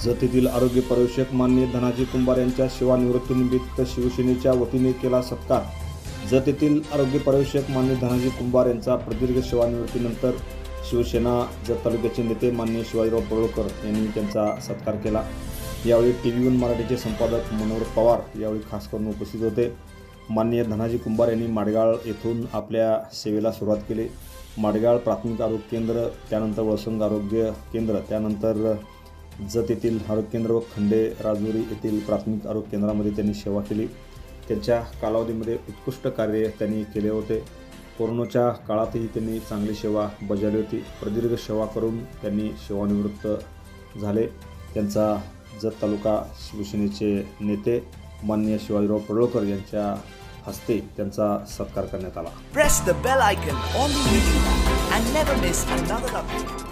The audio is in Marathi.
जत येथील आरोग्य पर्यवेक्षक माननीय धनाजी कुंभार यांच्या सेवानिवृत्तीनिमित्त शिवसेनेच्या वतीने केला सत्कार। जत येथील आरोग्य पर्यवेक्षक माननीय धनाजी कुंभार यांचा प्रदीर्घ सेवानिवृत्तीनंतर शिवसेना जत तालुक्याचे नेते माननीय शिवाजीराव पडळकर यांनी त्यांचा सत्कार केला। यावेळी TV1 मराठीचे संपादक मनोहर पवार यावेळी खास करून उपस्थित होते। माननीय धनाजी कुंभार यांनी माडगाळ येथून आपल्या सेवेला सुरुवात केली। माडगाळ प्राथमिक आरोग्य केंद्र, त्यानंतर वळसंग आरोग्य केंद्र, त्यानंतर जत येथील आरोग्य केंद्र व खंडे राजुरी येथील प्राथमिक आरोग्य केंद्रामध्ये त्यांनी सेवा केली। त्यांच्या कालावधीमध्ये उत्कृष्ट कार्य त्यांनी केले होते। कोरोनाच्या काळातही त्यांनी चांगली सेवा बजावली होती। प्रदीर्घ सेवा करून त्यांनी सेवानिवृत्त झाले। त्यांचा जत तालुका शिवसेनेचे नेते माननीय शिवाजीराव पडळकर यांच्या हस्ते त्यांचा सत्कार करण्यात आला। Press the bell icon on the YouTube app and never miss another update.